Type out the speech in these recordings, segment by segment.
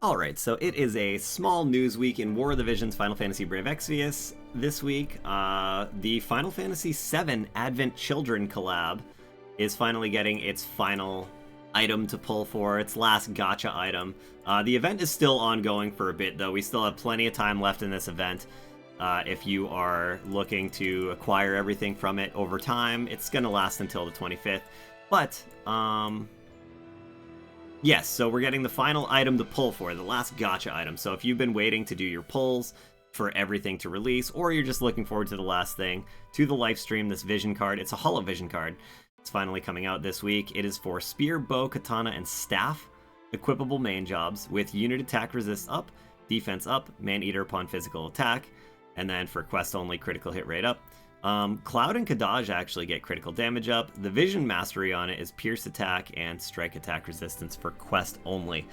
Alright, so it is a small news week in War of the Visions Final Fantasy Brave Exvius. This week, the Final Fantasy 7 Advent Children Collab is finally getting its final item to pull for, its last gacha item. The event is still ongoing for a bit, though. We still have plenty of time left in this event. If you are looking to acquire everything from it over time, it's going to last until the 25th. But, yes, so we're getting the final item to pull for, the last gacha item. So if you've been waiting to do your pulls for everything to release, or you're just looking forward to the last thing, to the Lifestream, this vision card. It's a holo vision card. It's finally coming out this week. It is for Spear, Bow, Katana, and Staff, equipable main jobs, with unit attack resist up, defense up, man-eater upon physical attack, and then for quest only, critical hit rate up. Cloud and Kadaj actually get critical damage up. The vision mastery on it is pierce attack and strike attack resistance for quest only.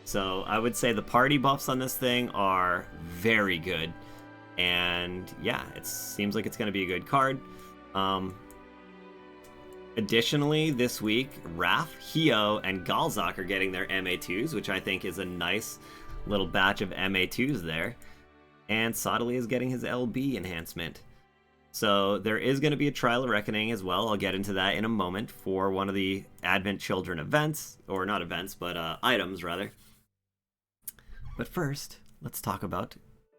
So I would say the party buffs on this thing are very good. And yeah, it seems like it's going to be a good card. Additionally, this week, Raph, Hio, and Galzak are getting their MA2s, which I think is a nice little batch of MA2s there. And Sodali is getting his LB enhancement. So there is going to be a Trial of Reckoning as well. I'll get into that in a moment for one of the Advent Children events, or not events, but items rather. But first, let's talk about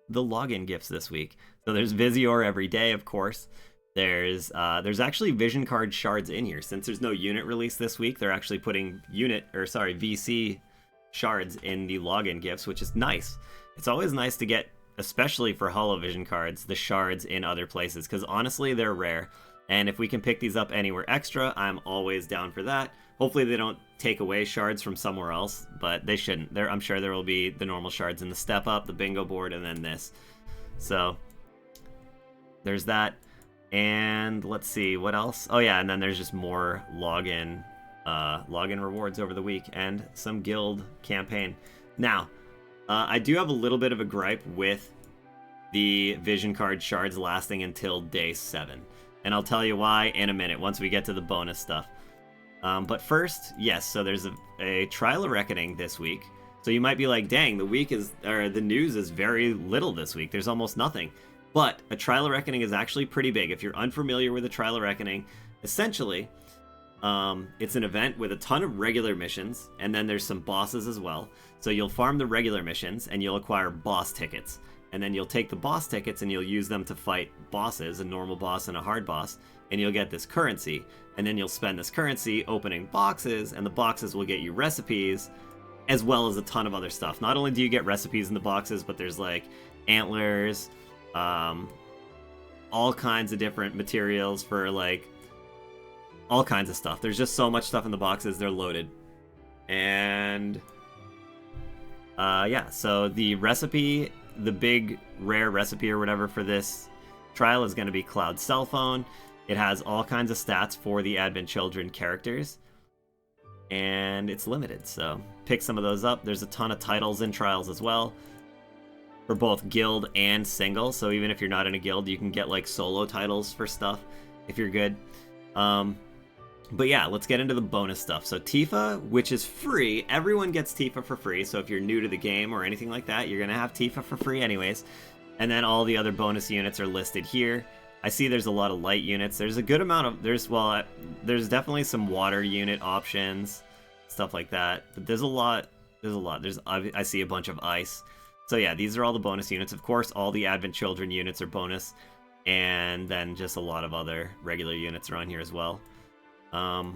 the login gifts this week. So there's Visior every day, of course. There's actually Vision Card shards in here. Since there's no unit release this week, they're actually putting VC shards in the login gifts, which is nice. It's always nice to get, especially for holovision cards, the shards in other places, because honestly they're rare, and if we can pick these up anywhere extra, I'm always down for that. Hopefully they don't take away shards from somewhere else, but they shouldn't. I'm sure there will be the normal shards in the step up, the bingo board, and then this. So there's that. And let's see what else. Oh yeah, and then there's just more login rewards over the week and some guild campaign. Now I do have a little bit of a gripe with the vision card shards lasting until day 7. And I'll tell you why in a minute once we get to the bonus stuff. But first, yes, so there's a Trial of Reckoning this week. So you might be like, dang, the news is very little this week. There's almost nothing. But a Trial of Reckoning is actually pretty big. If you're unfamiliar with a Trial of Reckoning, essentially, it's an event with a ton of regular missions, and then there's some bosses as well. So you'll farm the regular missions, and you'll acquire boss tickets. And then you'll take the boss tickets, and you'll use them to fight bosses, a normal boss and a hard boss, and you'll get this currency. And then you'll spend this currency opening boxes, and the boxes will get you recipes, as well as a ton of other stuff. Not only do you get recipes in the boxes, but there's like antlers, all kinds of different materials for like all kinds of stuff. There's just so much stuff in the boxes, they're loaded. And yeah, so the recipe, the big rare recipe or whatever for this trial is going to be Cloud Cell Phone. It has all kinds of stats for the Advent Children characters, and it's limited, so pick some of those up. There's a ton of titles in trials as well, for both guild and single, so even if you're not in a guild, you can get like solo titles for stuff if you're good. But yeah, let's get into the bonus stuff. So Tifa, which is free, everyone gets Tifa for free, so if you're new to the game or anything like that, you're gonna have Tifa for free anyways. And then all the other bonus units are listed here. I see there's a lot of light units. There's a good amount of, there's definitely some water unit options, stuff like that, but there's a lot, I see a bunch of ice. So yeah, these are all the bonus units. Of course, all the Advent Children units are bonus, and then just a lot of other regular units are on here as well. And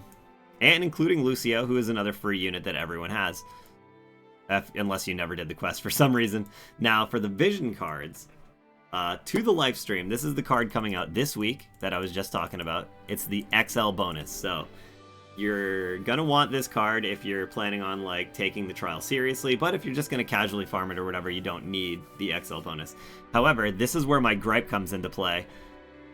including Lucio, who is another free unit that everyone has, unless you never did the quest for some reason. Now, for the vision cards, to the Lifestream, this is the card coming out this week that I was just talking about. It's the XL bonus, so you're gonna want this card if you're planning on like taking the trial seriously, but if you're just gonna casually farm it or whatever, you don't need the XL bonus. However, this is where my gripe comes into play.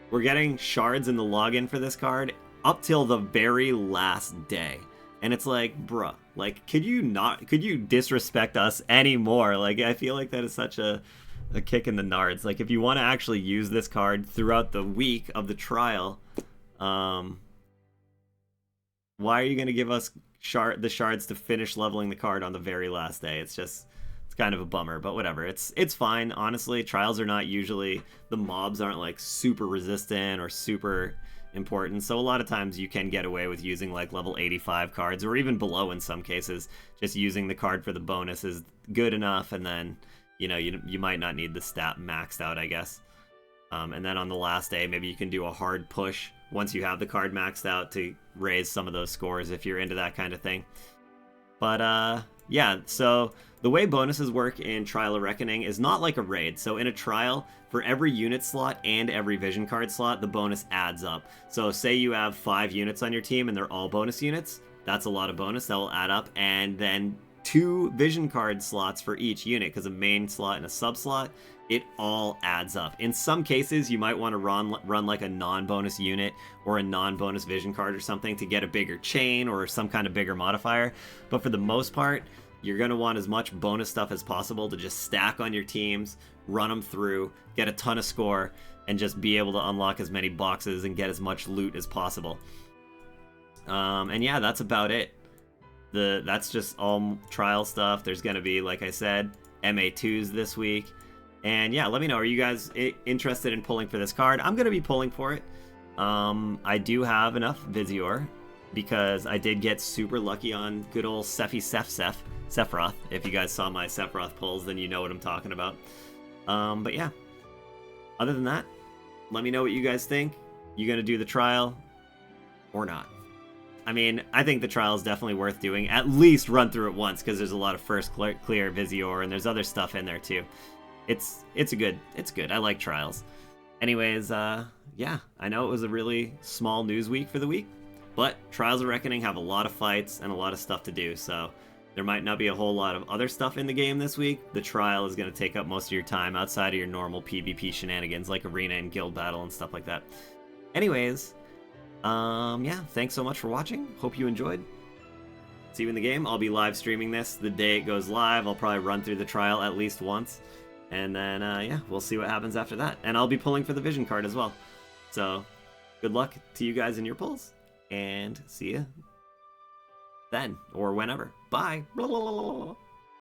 We're getting shards in the login for this card up till the very last day. And it's like, bruh, like, could you disrespect us anymore? Like, I feel like that is such a kick in the nards. Like, if you want to actually use this card throughout the week of the trial, why are you going to give us the shards to finish leveling the card on the very last day? It's just, It's kind of a bummer, but whatever. It's fine, honestly. Trials are not usually, the mobs aren't like super resistant or super important, so a lot of times you can get away with using like level 85 cards, or even below in some cases. Just using the card for the bonus is good enough, and then, you know, you might not need the stat maxed out, I guess. And then on the last day, maybe you can do a hard push once you have the card maxed out to raise some of those scores if you're into that kind of thing. But yeah, so the way bonuses work in Trial of Reckoning is not like a raid. So in a trial, for every unit slot and every vision card slot, the bonus adds up. So say you have 5 units on your team and they're all bonus units, that's a lot of bonus, that will add up. And then 2 vision card slots for each unit, because a main slot and a sub slot, it all adds up. In some cases, you might want to run like a non-bonus unit or a non-bonus vision card or something to get a bigger chain or some kind of bigger modifier. But for the most part, you're going to want as much bonus stuff as possible to just stack on your teams, run them through, get a ton of score, and just be able to unlock as many boxes and get as much loot as possible. And yeah, that's about it. That's just all trial stuff. There's going to be, like I said, MA2s this week. And yeah, let me know, are you guys interested in pulling for this card? I'm going to be pulling for it. I do have enough Visior, because I did get super lucky on good old Sephiroth. If you guys saw my Sephiroth pulls, then you know what I'm talking about. But yeah, other than that, let me know what you guys think. You going to do the trial or not? I mean, I think the trial is definitely worth doing. At least run through it once, because there's a lot of first clear Visior, and there's other stuff in there too. It's good. I like trials. Anyways, yeah, I know it was a really small news week for the week, but Trials of Reckoning have a lot of fights and a lot of stuff to do, so there might not be a whole lot of other stuff in the game this week. The trial is going to take up most of your time outside of your normal PvP shenanigans like arena and guild battle and stuff like that. Anyways, yeah, thanks so much for watching. Hope you enjoyed. See you in the game. I'll be live streaming this the day it goes live. I'll probably run through the trial at least once. And then, yeah, we'll see what happens after that. And I'll be pulling for the vision card as well. So, good luck to you guys in your pulls. And see ya then, or whenever. Bye. Blah, blah, blah, blah.